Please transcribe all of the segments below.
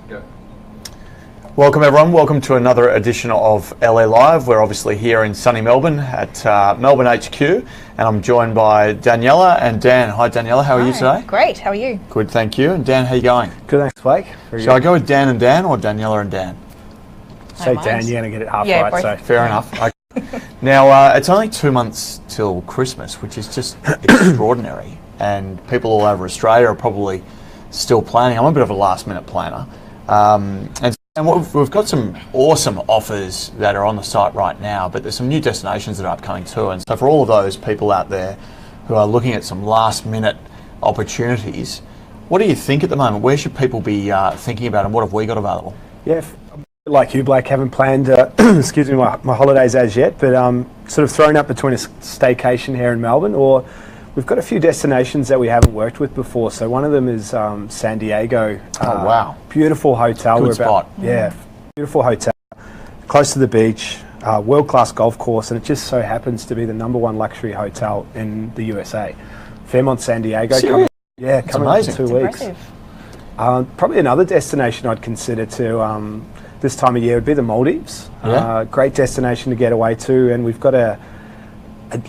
Go. Welcome everyone, welcome to another edition of LA Live. We're obviously here in sunny Melbourne at Melbourne HQ, and I'm joined by Daniela and Dan. Hi Daniela, how are you today? Great, how are you? Good, thank you. And Dan, how are you going? Good, thanks Blake. Shall I go with Dan and Dan or Daniela and Dan? Say Dan, you're going to get it half right. Both. So Fair enough. Okay. Now, it's only 2 months till Christmas, which is just extraordinary. And people all over Australia are probably still planning. I'm a bit of a last minute planner. And we've got some awesome offers that are on the site right now, but there's some new destinations that are upcoming too. And so for all of those people out there who are looking at some last minute opportunities, what do you think at the moment? Where should people be thinking about, and what have we got available? yeah, like you Blake, haven't planned excuse me, my holidays as yet, but sort of thrown up between a staycation here in Melbourne, or we've got a few destinations that we haven't worked with before. So one of them is San Diego. Oh wow. Beautiful hotel. Good spot. Yeah, beautiful hotel, close to the beach, world-class golf course, and it just so happens to be the #1 luxury hotel in the USA. Fairmont San Diego. Seriously? Coming amazing. up in 2 weeks. Probably another destination I'd consider to this time of year would be the Maldives. Yeah. Great destination to get away to, and we've got a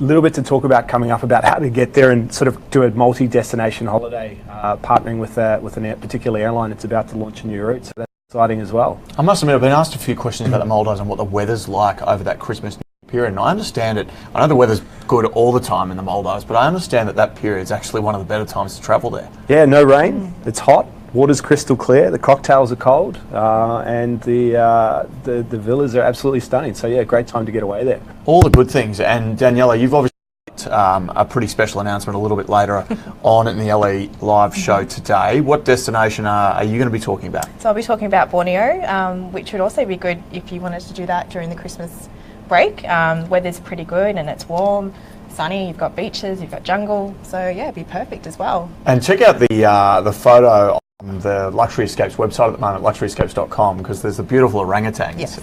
little bit to talk about coming up about how to get there and sort of do a multi-destination holiday, partnering with a particular airline that's about to launch a new route. So that's exciting as well. I must admit, I've been asked a few questions about the Maldives and what the weather's like over that Christmas period, and I understand it. I know the weather's good all the time in the Maldives, but I understand that period is actually one of the better times to travel there. Yeah, no rain. It's hot. Water's crystal clear. The cocktails are cold, and the villas are absolutely stunning. So yeah, great time to get away there. All the good things. And Daniela, you've obviously got a pretty special announcement a little bit later on in the LA Live show today. What destination are you going to be talking about? So I'll be talking about Borneo, which would also be good if you wanted to do that during the Christmas break. Weather's pretty good and it's warm, sunny, you've got beaches, you've got jungle, so yeah, it'd be perfect as well. And check out the photo on the Luxury Escapes website at the moment, luxuryescapes.com, because there's the beautiful orangutans. Yes,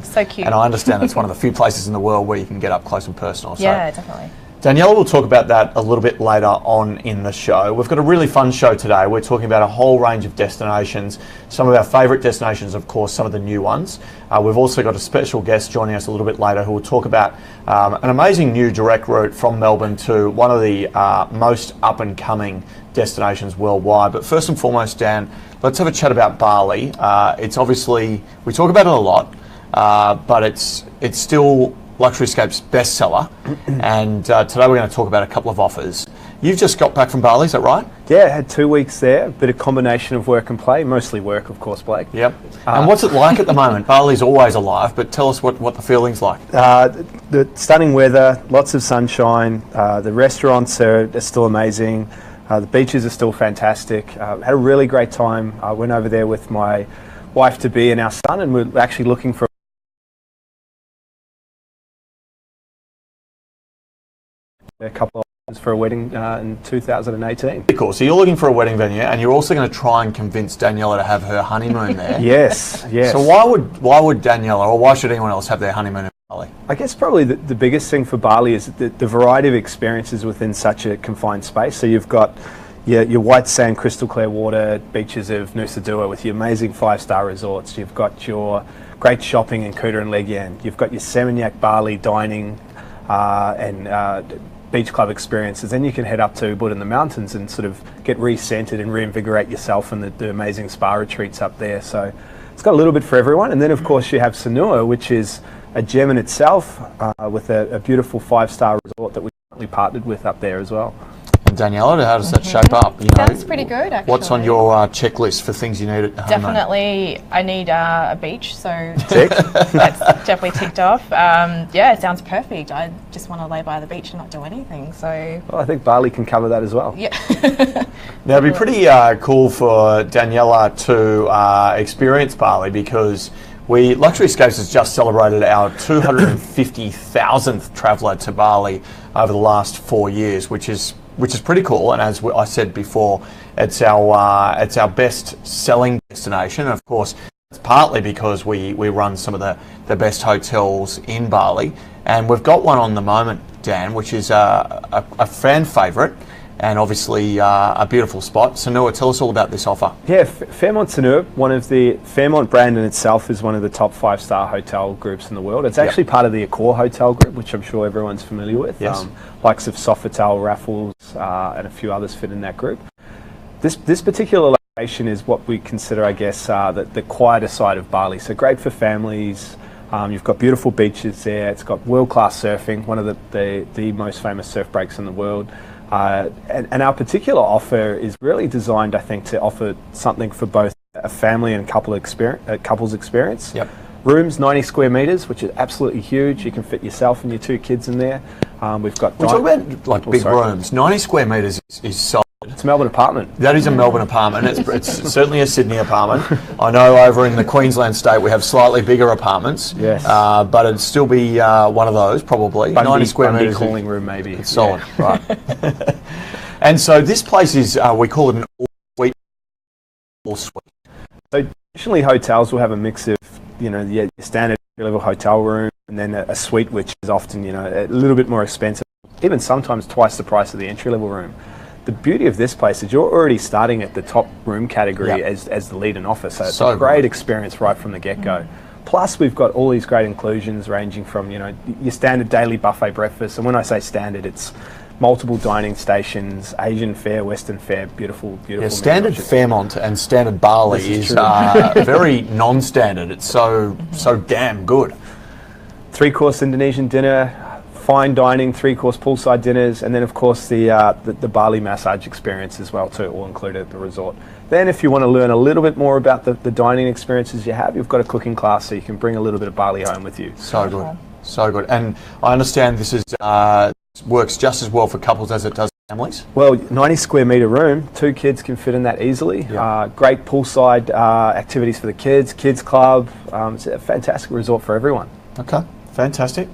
so cute. And I understand it's one of the few places in the world where you can get up close and personal. So Yeah, definitely. Daniela will talk about that a little bit later on in the show. We've got a really fun show today. We're talking about a whole range of destinations, some of our favourite destinations, of course, some of the new ones. We've also got a special guest joining us a little bit later who will talk about an amazing new direct route from Melbourne to one of the most up-and-coming destinations worldwide. But first and foremost, Dan, let's have a chat about Bali. It's obviously, we talk about it a lot, but it's still Luxury Escapes bestseller, and today we're going to talk about a couple of offers. You've just got back from Bali, is that right? Yeah, I had 2 weeks there, a bit of combination of work and play, mostly work, of course, Blake. Yep. And what's it like at the moment? Bali's always alive, but tell us what the feeling's like. The stunning weather, lots of sunshine, the restaurants are still amazing, the beaches are still fantastic. Had a really great time. I went over there with my wife-to-be and our son, and we're actually looking for a couple of options for a wedding in 2018. Cool. So you're looking for a wedding venue, and you're also going to try and convince Daniela to have her honeymoon there. Yes. So why would Daniela, or why should anyone else have their honeymoon in Bali? I guess probably the biggest thing for Bali is the variety of experiences within such a confined space. So you've got your white sand, crystal clear water, beaches of Nusa Dua with your amazing 5-star resorts. You've got your great shopping in Kuta and Legian. You've got your Seminyak Bali dining and beach club experiences. Then you can head up to Ubud in the mountains and sort of get recentered and reinvigorate yourself and the amazing spa retreats up there. So it's got a little bit for everyone. And then of course you have Sanur, which is a gem in itself, with a beautiful 5-star resort that we currently partnered with up there as well. And Daniela, how does that shape up? Sounds pretty good, actually. What's on your checklist for things you need at home? Definitely, I need a beach, so Tick. that's definitely ticked off. Yeah, it sounds perfect. I just want to lay by the beach and not do anything, so... Well, I think Bali can cover that as well. Yeah. Now, it'd be pretty cool for Daniela to experience Bali, because Luxury Escapes has just celebrated our 250,000th traveller to Bali over the last 4 years, which is pretty cool. And as I said before, it's our best selling destination. And of course, it's partly because we run some of the best hotels in Bali, and we've got one on the moment, Dan, which is a fan favourite. and obviously a beautiful spot. Sanua, tell us all about this offer. Yeah, Fairmont Sanua, Fairmont brand in itself is one of the top 5-star hotel groups in the world. It's actually part of the Accor hotel group, which I'm sure everyone's familiar with. Yes. Likes of Sofitel, Raffles, and a few others fit in that group. This particular location is what we consider, I guess, the quieter side of Bali. So great for families. You've got beautiful beaches there. It's got world-class surfing, one of the most famous surf breaks in the world. And our particular offer is really designed, I think, to offer something for both a family and couple's experience. Yep. Rooms, 90 square metres, which is absolutely huge. You can fit yourself and your 2 kids in there. We've got... We talk about like big rooms. 90 square metres is solid. It's a Melbourne apartment. That is a Melbourne apartment. It's certainly a Sydney apartment. I know over in the Queensland state we have slightly bigger apartments. Yes. But it'd still be one of those probably. 90 square metres. Cooling room maybe. It's solid, right. And so this place is, we call it an all-suite. So traditionally hotels will have a mix of, your standard level hotel room and then a suite, which is often, a little bit more expensive, even sometimes twice the price of the entry-level room. The beauty of this place is you're already starting at the top room category as the lead-in offer, so it's a great experience right from the get-go. Plus, we've got all these great inclusions ranging from, your standard daily buffet breakfast, and when I say standard, it's multiple dining stations, Asian fare, Western fare, beautiful. Yeah, standard Fairmont and standard Bali is very non-standard. It's so damn good. 3-course Indonesian dinner, fine dining, 3-course poolside dinners, and then of course the Bali massage experience as well too, all included at the resort. Then if you want to learn a little bit more about the dining experiences you have, you've got a cooking class so you can bring a little bit of Bali home with you. So good, so good. And I understand this is works just as well for couples as it does families. Well, 90 square metre room, 2 kids can fit in that easily. Yep. Great poolside activities for the kids club. It's a fantastic resort for everyone. Okay, fantastic.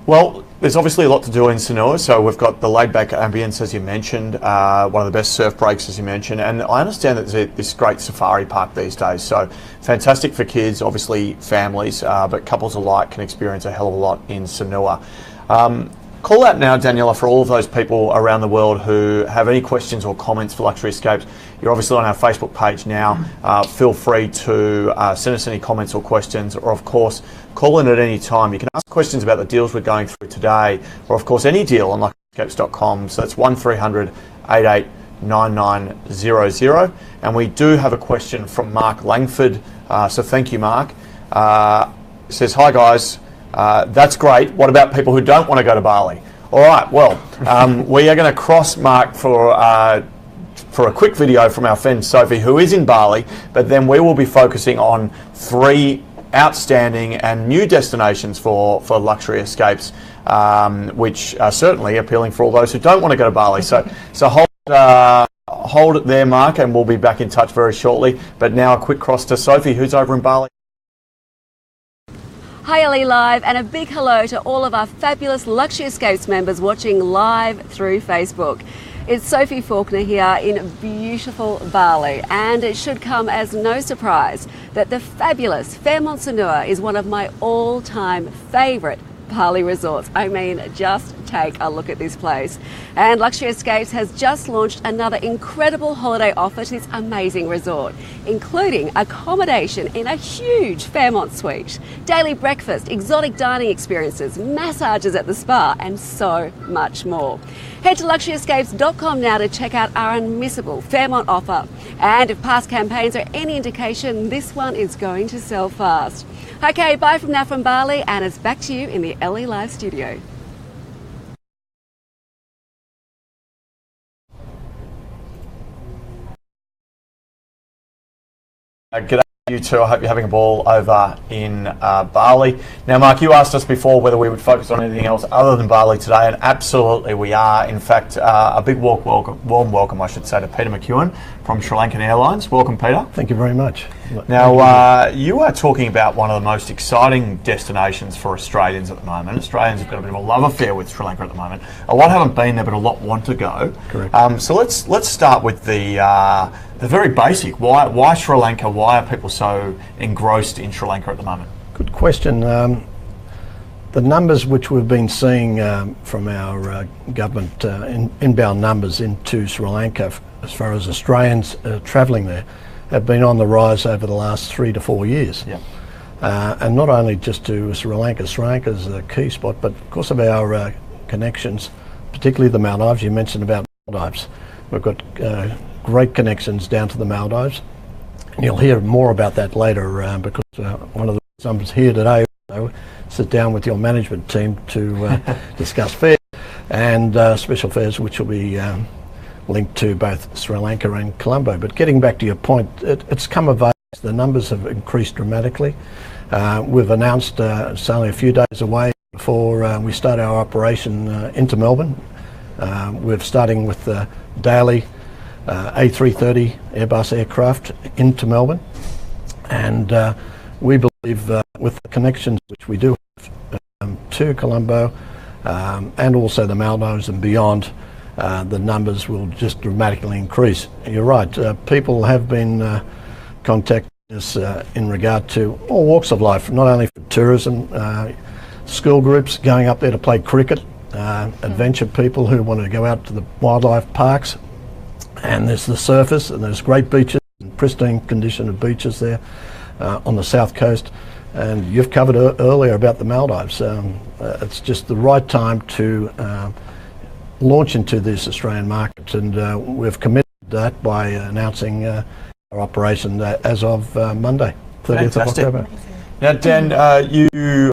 Well, there's obviously a lot to do in Sanua, so we've got the laid-back ambience, as you mentioned, one of the best surf breaks, as you mentioned, and I understand that there's this great safari park these days, so fantastic for kids, obviously families, but couples alike can experience a hell of a lot in Sanua. Call out now, Daniela, for all of those people around the world who have any questions or comments for Luxury Escapes. You're obviously on our Facebook page now. Feel free to send us any comments or questions, or of course, call in at any time. You can ask questions about the deals we're going through today, or of course, any deal on luxuryescapes.com. So that's 1300 88 9900. And we do have a question from Mark Langford. So thank you, Mark. It says, hi guys. That's great. What about people who don't want to go to Bali? All right, well, we are going to cross Mark for a quick video from our friend Sophie, who is in Bali, but then we will be focusing on 3 outstanding and new destinations for Luxury Escapes, which are certainly appealing for all those who don't want to go to Bali. So hold it there, Mark, and we'll be back in touch very shortly. But now a quick cross to Sophie, who's over in Bali. Hi LE Live, and a big hello to all of our fabulous Luxury Escapes members watching live through Facebook. It's Sophie Faulkner here in beautiful Bali, and it should come as no surprise that the fabulous Fairmont Sanua is one of my all-time favourite Bali resorts. I mean, just take a look at this place. And Luxury Escapes has just launched another incredible holiday offer to this amazing resort, including accommodation in a huge Fairmont suite, daily breakfast, exotic dining experiences, massages at the spa, and so much more. Head to luxuryescapes.com now to check out our unmissable Fairmont offer. And if past campaigns are any indication, this one is going to sell fast. Okay, bye from now from Bali, and it's back to you in the LE Live studio. G'day you two, I hope you're having a ball over in Bali. Now Mark, you asked us before whether we would focus on anything else other than Bali today, and absolutely we are. In fact, a big warm welcome I should say to Peter McEwen from Sri Lankan Airlines. Welcome, Peter. Thank you very much. Now, you are talking about one of the most exciting destinations for Australians at the moment. Australians have got a bit of a love affair with Sri Lanka at the moment. A lot haven't been there, but a lot want to go. Correct. So let's start with the very basic. Why Sri Lanka? Why are people so engrossed in Sri Lanka at the moment? Good question. The numbers which we've been seeing from our government inbound numbers into Sri Lanka, as far as Australians travelling there, have been on the rise over the last 3 to 4 years. Yeah. And not only just to Sri Lanka. Sri Lanka is a key spot, but because of our connections, particularly the Maldives. You mentioned about Maldives. We've got great connections down to the Maldives. And you'll hear more about that later because one of the reasons I'm here today, sit down with your management team to discuss fares and special fares, which will be linked to both Sri Lanka and Colombo. But getting back to your point, it's come of age. The numbers have increased dramatically. We've announced it's only a few days away before we start our operation into Melbourne. We're starting with the daily A330 Airbus aircraft into Melbourne, and we believe with the connections which we do have to Colombo and also the Maldives and beyond, the numbers will just dramatically increase. You're right, people have been contacting us in regard to all walks of life, not only for tourism, school groups going up there to play cricket, adventure people who want to go out to the wildlife parks, and there's the surface, and there's great beaches, and pristine condition of beaches there on the south coast. And you've covered earlier about the Maldives. It's just the right time to launch into this Australian market, and we've committed to that by announcing our operation as of Monday, 30th Fantastic. of October. Now, Dan, you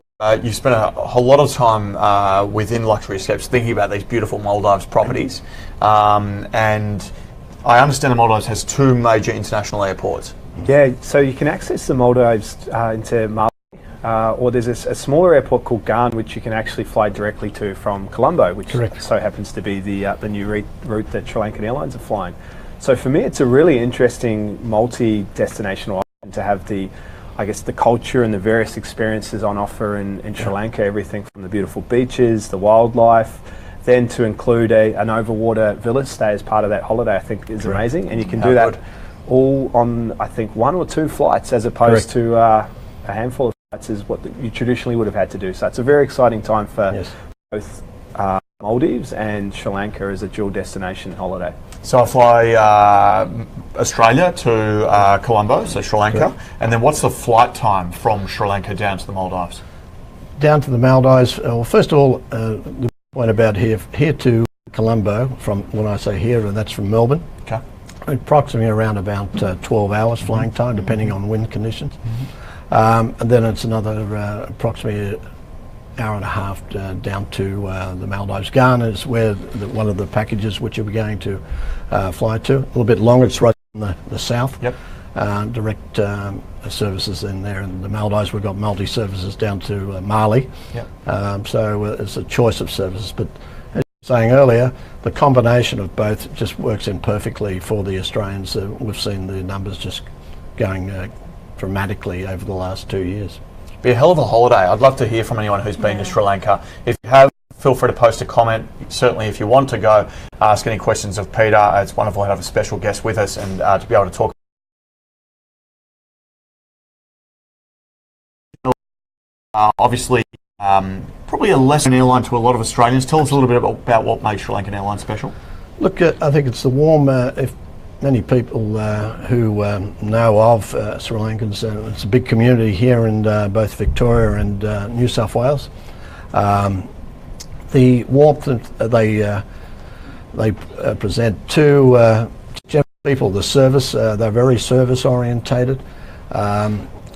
spent a whole lot of time within Luxury Escapes thinking about these beautiful Maldives properties, and I understand the Maldives has 2 major international airports. Yeah, so you can access the Maldives into Mali, or there's a smaller airport called Garn, which you can actually fly directly to from Colombo, which Correct. so happens to be the new route that Sri Lankan Airlines are flying. So for me, it's a really interesting multi-destination option to have the culture and the various experiences on offer in Sri Lanka, everything from the beautiful beaches, the wildlife, then to include an overwater villa stay as part of that holiday, I think is amazing. And you can do that all on, I think, 1 or 2 flights as opposed to a handful of flights is what you traditionally would have had to do. So it's a very exciting time for both Maldives and Sri Lanka as a dual destination holiday. So I fly Australia to Colombo, so Sri Lanka, and then what's the flight time from Sri Lanka down to the Maldives? Down to the Maldives, well, first of all, the point about here to Colombo, from when I say here, and that's from Melbourne, Okay. approximately around about 12 hours flying time, depending on wind conditions. And then it's another approximately hour and a half down to the Maldives. Ghana is where one of the packages which you're going to fly to. A little bit longer, it's right in the south. Yep. Direct services in there. In the Maldives, we've got multi-services down to Mali. Yep. So it's a choice of services. But as you were saying earlier, the combination of both just works in perfectly for the Australians. We've seen the numbers just going dramatically over the last 2 years. Be a hell of a holiday. I'd love to hear from anyone who's been to Sri Lanka. If you have, feel free to post a comment. Certainly, if you want to go, ask any questions of Peter. It's wonderful to have a special guest with us and to be able to talk. Obviously, probably a lesser airline to a lot of Australians. Tell us a little bit about what makes Sri Lankan Airlines special. Look, I think it's the warm, if many people who know of Sri Lankans, it's a big community here in both Victoria and New South Wales. The warmth that they present to general people, the service, they're very service orientated.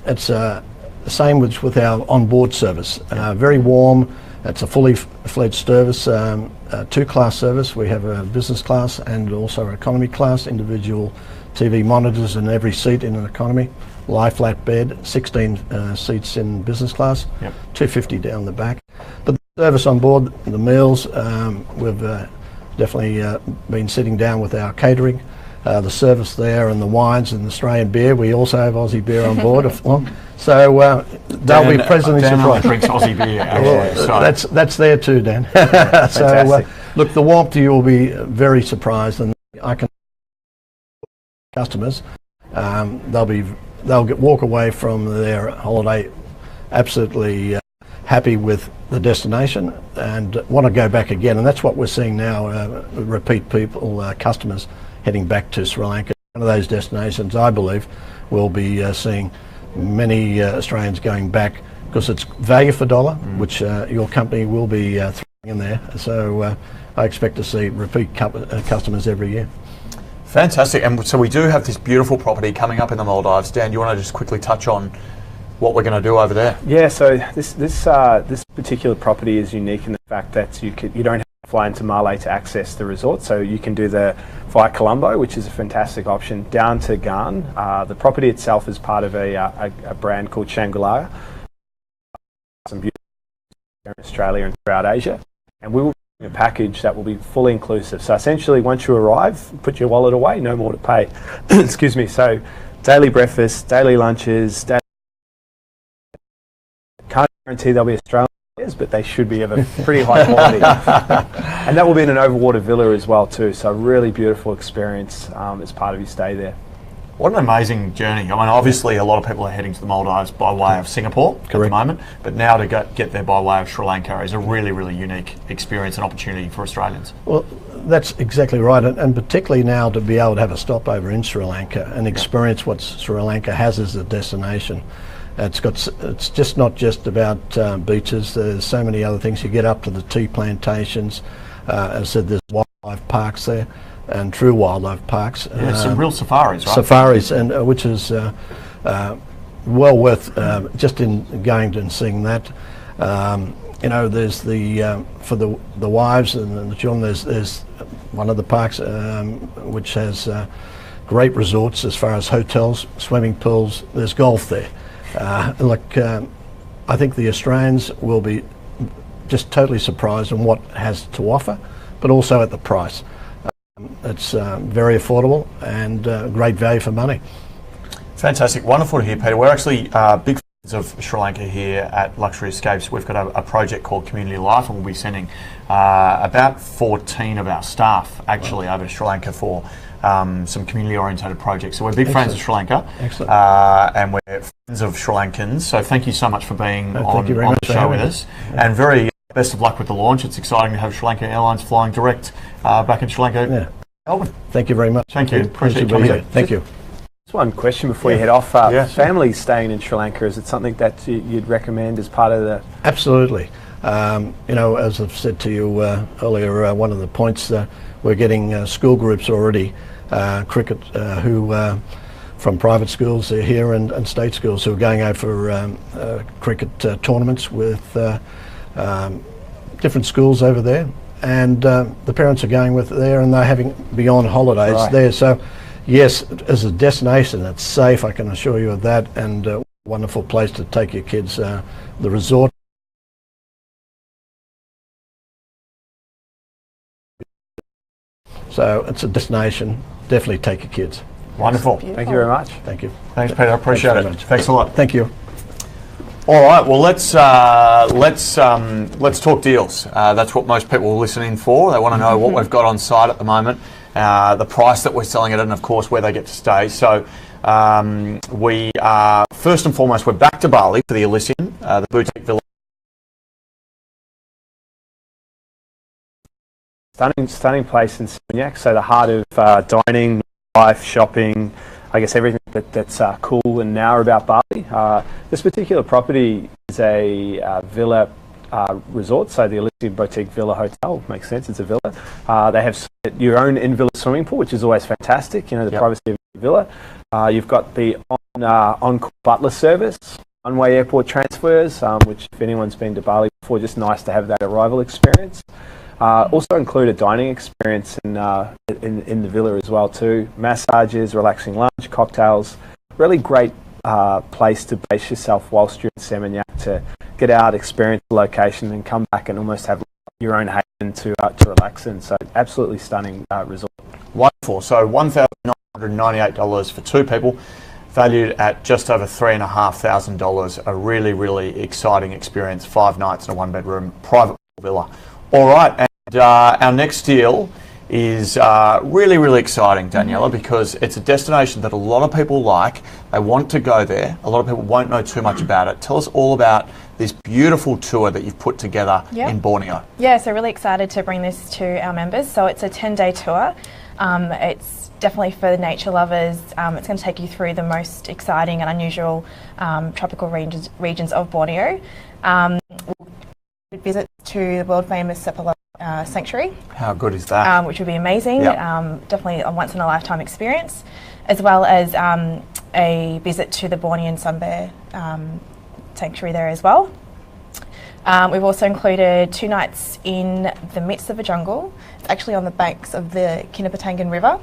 It's the same with our on-board service, very warm. It's a fully fledged service, 2-class service. We have a business class and also an economy class, individual TV monitors in every seat in an economy, lie flat bed, 16 seats in business class, 250 down the back. But the service on board, the meals, we've definitely been sitting down with our catering, the service there, and the wines and the Australian beer. We also have Aussie beer on board. So they'll be pleasantly surprised. Drinks Aussie beer. That's there too, Dan. So look, the warmth, you will be very surprised, and I can customers they'll walk away from their holiday absolutely happy with the destination and want to go back again. And that's what we're seeing now, repeat people, customers heading back to Sri Lanka. One of those destinations, I believe, we'll be seeing many Australians going back because it's value for dollar, which your company will be throwing in there. So I expect to see repeat customers every year. Fantastic. And so we do have this beautiful property coming up in the Maldives. Dan, do you want to just quickly touch on what we're going to do over there? Yeah, so this particular property is unique in the fact that you don't have to fly into Malé to access the resort, so you can do the via Colombo, which is a fantastic option, down to Garn. The property itself is part of a brand called Shangri-La, some beautiful here in Australia and throughout Asia, and we will bring a package that will be fully inclusive. So essentially, once you arrive, put your wallet away, no more to pay. Excuse me. So daily breakfast, daily lunches, can't guarantee they'll be Australian players, but they should be of a pretty high quality. And that will be in an overwater villa as well too, so a really beautiful experience as part of your stay there. What an amazing journey. I mean, obviously a lot of people are heading to the Maldives by way of Singapore at the moment, but now to get there by way of Sri Lanka is a really, really unique experience and opportunity for Australians. Well, that's exactly right, and particularly now to be able to have a stopover in Sri Lanka and experience what Sri Lanka has as a destination. It's just not just about beaches. There's so many other things. You get up to the tea plantations. As I said, there's wildlife parks there, and true wildlife parks. Yeah, some real safaris, right? Safaris, and which is well worth just in going and seeing that. You know, there's the for the wives and the children. There's one of the parks which has great resorts as far as hotels, swimming pools. There's golf there. I think the Australians will be just totally surprised on what it has to offer, but also at the price. It's very affordable and great value for money. Fantastic. Wonderful to hear, Peter. We're actually big fans of Sri Lanka here at Luxury Escapes. We've got a project called Community Life, and we'll be sending about 14 of our staff actually over to Sri Lanka for some community-oriented projects. So we're big fans of Sri Lanka. Excellent. And we're friends of Sri Lankans. So thank you so much for being on the show with us. Yeah. And very best of luck with the launch. It's exciting to have Sri Lanka Airlines flying direct back in Sri Lanka. Yeah. Melbourne. Thank you very much. Thank you. Appreciate you coming here. Thank you. Just one question before you head off. Families staying in Sri Lanka, is it something that you'd recommend as part of the... Absolutely. You know, as I've said to you earlier, one of the points, we're getting school groups already, cricket, who from private schools here and state schools who are going out for cricket tournaments with different schools over there. And the parents are going with there, and they're having beyond holidays there. So, yes, as a destination, it's safe. I can assure you of that, and a wonderful place to take your kids. The resort. So it's a destination. Definitely take your kids. Wonderful. Thank you very much. Thank you. Thanks, Peter. I appreciate it. Thanks a lot. Thank you. All right. Well, let's talk deals. That's what most people will listen in for. They want to know what we've got on site at the moment, the price that we're selling it at, and of course where they get to stay. So we are first and foremost we're back to Bali for the Elysian, the boutique villa. Stunning place in Seminyak. So the heart of dining, life, shopping. I guess everything that's cool and now about Bali. This particular property is a villa resort, so the Elysian Boutique Villa Hotel. Makes sense, it's a villa. They have your own in-villa swimming pool, which is always fantastic, you know, the privacy of your villa. You've got the on-call butler service, one-way airport transfers, which if anyone's been to Bali before, just nice to have that arrival experience. Also include a dining experience in the villa as well too. Massages, relaxing lunch, cocktails. Really great place to base yourself whilst you're in Seminyak, to get out, experience the location, and come back and almost have your own haven to relax in. So absolutely stunning resort. Wonderful. So $1,998 for two people, valued at just over $3,500. A really, really exciting experience. 5 nights in a 1-bedroom private villa. All right. And our next deal is really, really exciting, Daniela, because it's a destination that a lot of people like. They want to go there. A lot of people won't know too much about it. Tell us all about this beautiful tour that you've put together in Borneo. Yeah, so really excited to bring this to our members. So it's a 10-day tour. It's definitely for the nature lovers. It's going to take you through the most exciting and unusual tropical regions of Borneo. We'll visit to the world famous Sepala sanctuary. How good is that? Which would be amazing. Yep. Definitely a once in a lifetime experience, as well as a visit to the Bornean sun bear sanctuary there as well. We've also included 2 nights in the midst of a jungle. It's actually on the banks of the Kinabatangan River,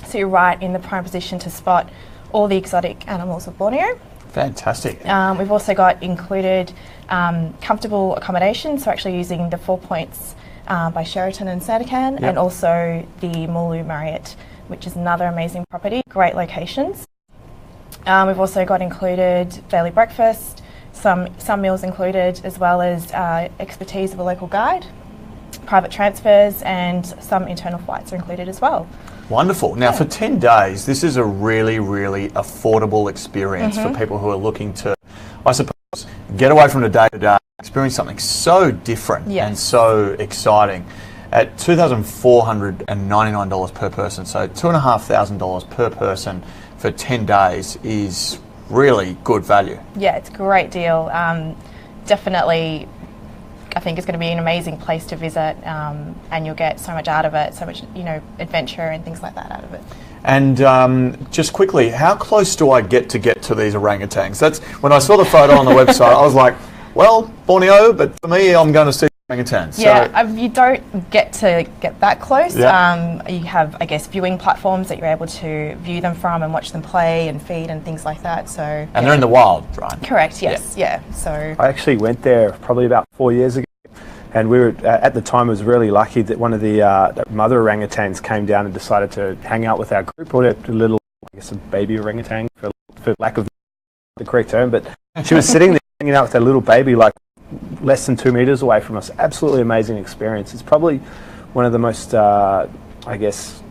so you're right in the prime position to spot all the exotic animals of Borneo. Fantastic. We've also got included comfortable accommodation, so actually using the 4 Points by Sheraton and Sandakan, and also the Mulu Marriott, which is another amazing property, great locations. We've also got included daily breakfast, some meals included, as well as expertise of a local guide, private transfers, and some internal flights are included as well. Wonderful. Now, for 10 days, this is a really, really affordable experience for people who are looking to, I suppose, get away from the day-to-day, experience something so different and so exciting at $2,499 per person. So $2,500 per person for 10 days is really good value. Yeah, it's a great deal. Definitely, I think it's going to be an amazing place to visit, and you'll get so much out of it, so much, adventure and things like that out of it. And just quickly, how close do I get to these orangutans? That's when I saw the photo on the website, I was like, well, Borneo, but for me, I'm going to see orangutans. Yeah, you don't get to get that close. Yeah. You have, I guess, viewing platforms that you're able to view them from and watch them play and feed and things like that. So. And they're in the wild, right? Correct. Yes. Yeah. So. I actually went there probably about 4 years ago, and we were at the time. I was really lucky that one of the mother orangutans came down and decided to hang out with our group. Or a little, I guess, a baby orangutan for lack of the correct term, but she was sitting there hanging out with her little baby, like less than 2 meters away from us. Absolutely amazing experience. It's probably one of the most, I guess,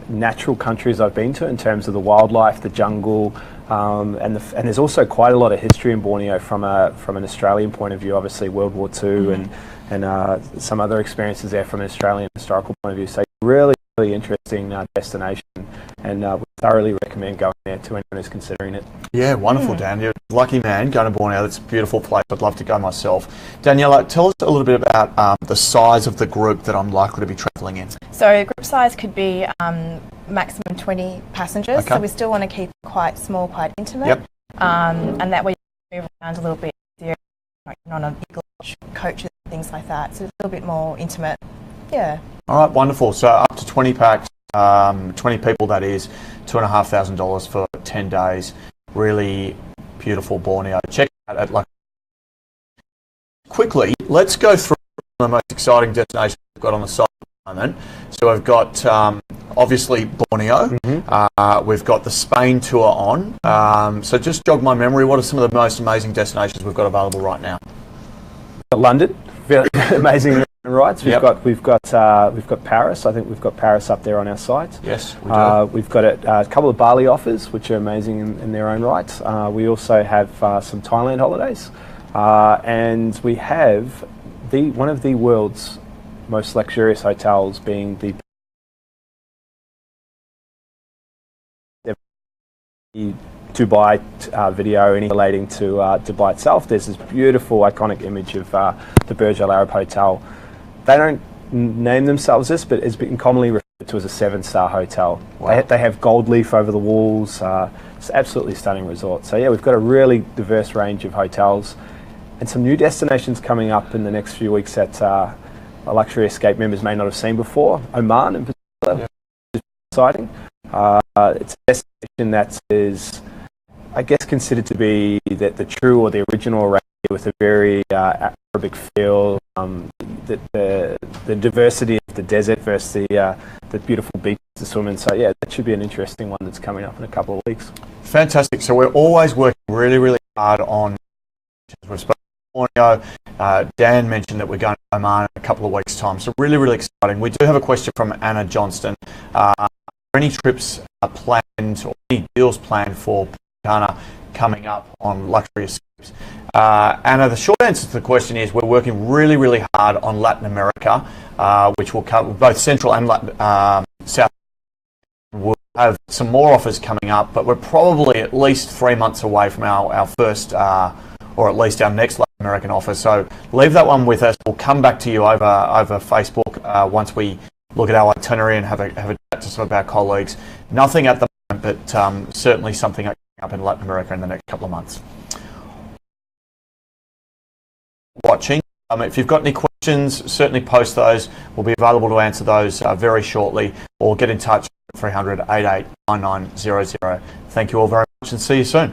natural countries I've been to in terms of the wildlife, the jungle, and there's also quite a lot of history in Borneo from an Australian point of view. Obviously, World War II and some other experiences there from an Australian historical point of view. So really, really interesting destination, and we thoroughly recommend going there to anyone who's considering it. Yeah, wonderful, Dan. You're a lucky man going to Borneo. That's a beautiful place. I'd love to go myself. Daniela, tell us a little bit about the size of the group that I'm likely to be travelling in. So group size could be maximum 20 passengers. Okay. So we still want to keep it quite small, quite intimate. Yep. And that way you move around a little bit easier, like on a big coaches and things like that. So it's a little bit more intimate. Yeah. All right, wonderful. So up to 20 packs, 20 people, that is, $2,500 for 10 days. Really beautiful Borneo. Check it out at Quickly, let's go through the most exciting destinations we've got on the site at the moment. So we've got obviously Borneo. We've got the Spain tour on. So just jog my memory. What are some of the most amazing destinations we've got available right now? London, very amazing rights. We've got Paris. I think we've got Paris up there on our site. Yes, we do. We've got a couple of Bali offers, which are amazing in their own right. We also have some Thailand holidays, and we have one of the world's most luxurious hotels, being the Dubai video, any relating to Dubai itself. There's this beautiful, iconic image of the Burj Al Arab Hotel. They don't name themselves this, but it's been commonly referred to as a 7-star hotel. Wow. They have gold leaf over the walls. It's absolutely stunning resort. So yeah, we've got a really diverse range of hotels and some new destinations coming up in the next few weeks that our Luxury Escape members may not have seen before. Oman in particular, is exciting. It's a destination that is, I guess, considered to be the true or the original Arabia, with a very Arabic feel. The diversity of the desert versus the beautiful beaches to swim in. So yeah, that should be an interesting one that's coming up in a couple of weeks. Fantastic. So we're always working really, really hard on Borneo, Dan mentioned that we're going to Oman in a couple of weeks' time, so really, really exciting. We do have a question from Anna Johnston. Are any trips planned or any deals planned for Ghana coming up on luxury escapes? Anna, the short answer to the question is we're working really, really hard on Latin America, which will cover both Central and South. We'll have some more offers coming up, but we're probably at least 3 months away from our first, or at least our next Latin American offer. So leave that one with us. We'll come back to you over Facebook once we look at our itinerary and have a chat to some of our colleagues. Nothing at the moment, but certainly something coming up in Latin America in the next couple of months. Watching. If you've got any questions, certainly post those. We'll be available to answer those very shortly, or get in touch at 300 88 9900. Thank you all very much and see you soon.